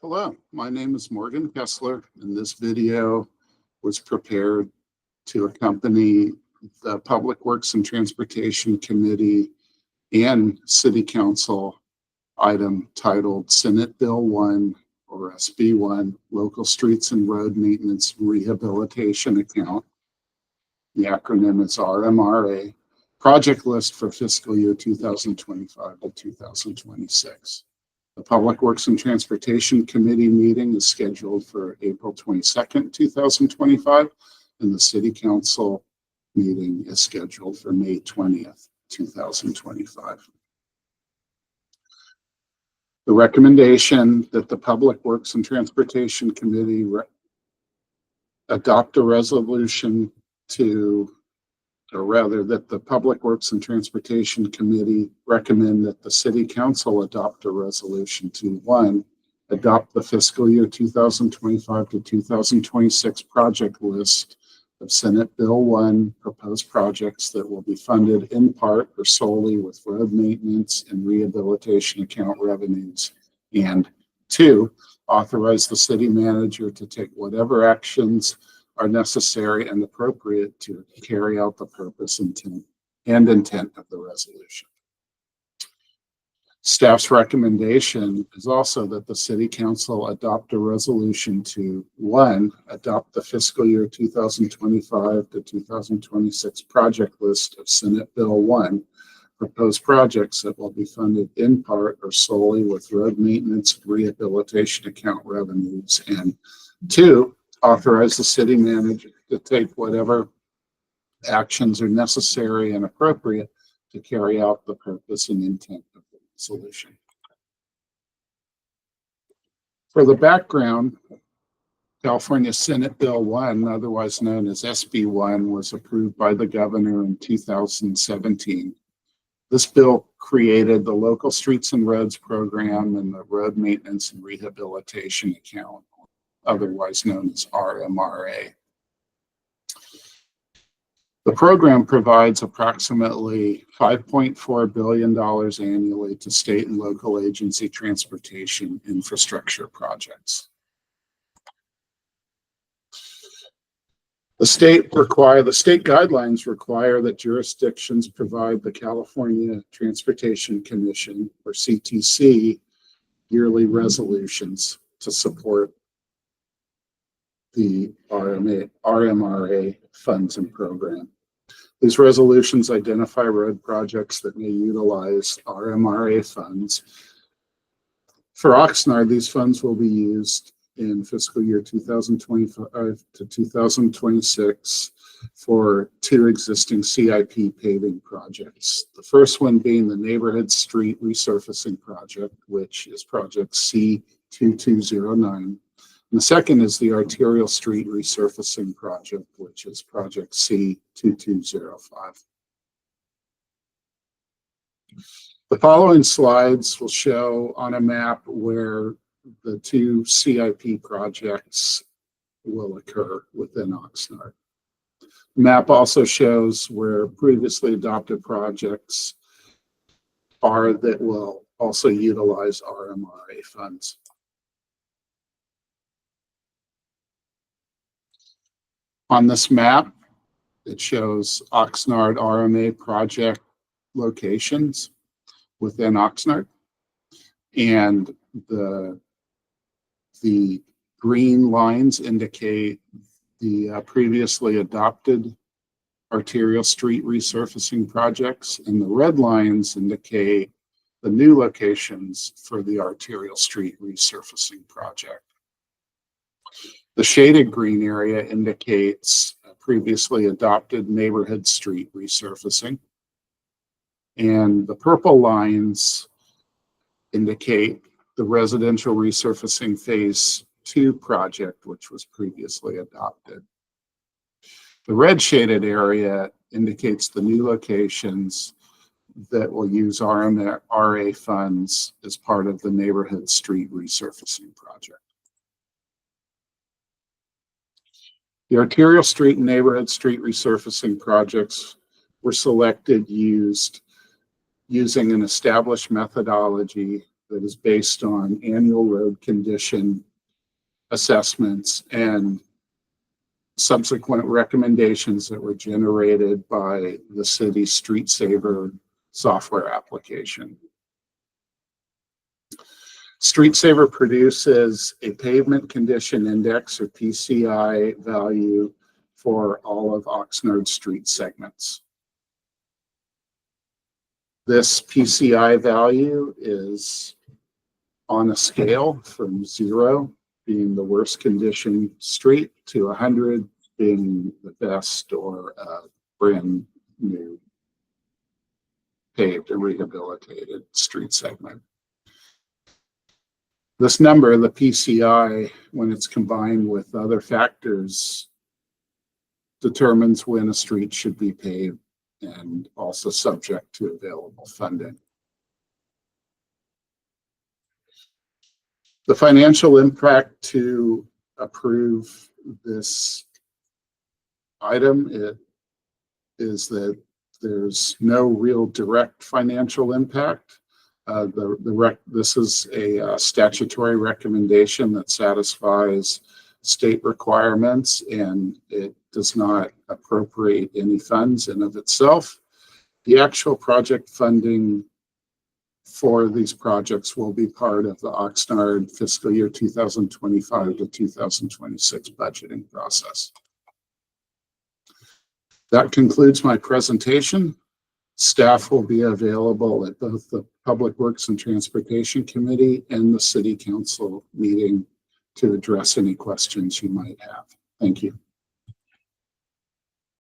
Hello, my name is Morgan Kessler, and this video was prepared to accompany the Public Works and Transportation Committee and City Council item titled Senate Bill 1 or SB1 Local Streets and Road Maintenance Rehabilitation Account. The acronym is RMRA, project list for fiscal year 2025 to 2026. The Public Works and Transportation Committee meeting is scheduled for April 22nd, 2025, and the City Council meeting is scheduled for May 20th, 2025. The recommendation that the Public Works and Transportation Committee adopt a resolution that the Public Works and Transportation Committee recommend that the City Council adopt a resolution to, 1, adopt the fiscal year 2025 to 2026 project list of Senate Bill 1 proposed projects that will be funded in part or solely with road maintenance and rehabilitation account revenues, and 2, authorize the city manager to take whatever actions are necessary and appropriate to carry out the purpose, intent of the resolution. Staff's recommendation is also that the City Council adopt a resolution to, 1, adopt the fiscal year 2025 to 2026 project list of Senate Bill 1 proposed projects that will be funded in part or solely with road maintenance rehabilitation account revenues, and 2, authorize the city manager to take whatever actions are necessary and appropriate to carry out the purpose and intent of the resolution. For the background, California Senate Bill 1, otherwise known as SB1, was approved by the governor in 2017. This bill created the Local Streets and Roads Program and the Road Maintenance and Rehabilitation Account, otherwise known as RMRA. The program provides approximately $5.4 billion annually to state and local agency transportation infrastructure projects. The state guidelines require that jurisdictions provide the California Transportation Commission, or CTC, yearly resolutions to support the RMRA funds and program. These resolutions identify road projects that may utilize RMRA funds. For Oxnard, these funds will be used in fiscal year 2025 to 2026 for 2 existing CIP paving projects. The first one being the Neighborhood Street Resurfacing Project, which is project C2209. And the second is the Arterial Street Resurfacing Project, which is project C2205. The following slides will show on a map where the 2 CIP projects will occur within Oxnard. The map also shows where previously adopted projects are that will also utilize RMRA funds. On this map, it shows Oxnard RMA project locations within Oxnard, and the green lines indicate the previously adopted arterial street resurfacing projects, and the red lines indicate the new locations for the arterial street resurfacing project. The shaded green area indicates previously adopted neighborhood street resurfacing, and the purple lines indicate the residential resurfacing phase 2 project, which was previously adopted. The red shaded area indicates the new locations that will use RMRA funds as part of the neighborhood street resurfacing project. The arterial street and neighborhood street resurfacing projects were selected using an established methodology that is based on annual road condition assessments and subsequent recommendations that were generated by the city's Street Saver software application. Street Saver produces a pavement condition index, or PCI, value for all of Oxnard street segments. This PCI value is on a scale from 0 being the worst condition street to 100 being the best or brand new paved and rehabilitated street segment. This number, the PCI, when it's combined with other factors, determines when a street should be paved and also subject to available funding. The financial impact to approve this item is that there's no real direct financial impact. This is a statutory recommendation that satisfies state requirements, and it does not appropriate any funds in of itself. The actual project funding for these projects will be part of the Oxnard fiscal year 2025 to 2026 budgeting process. That concludes my presentation. Staff will be available at both the Public Works and Transportation Committee and the City Council meeting to address any questions you might have. Thank you.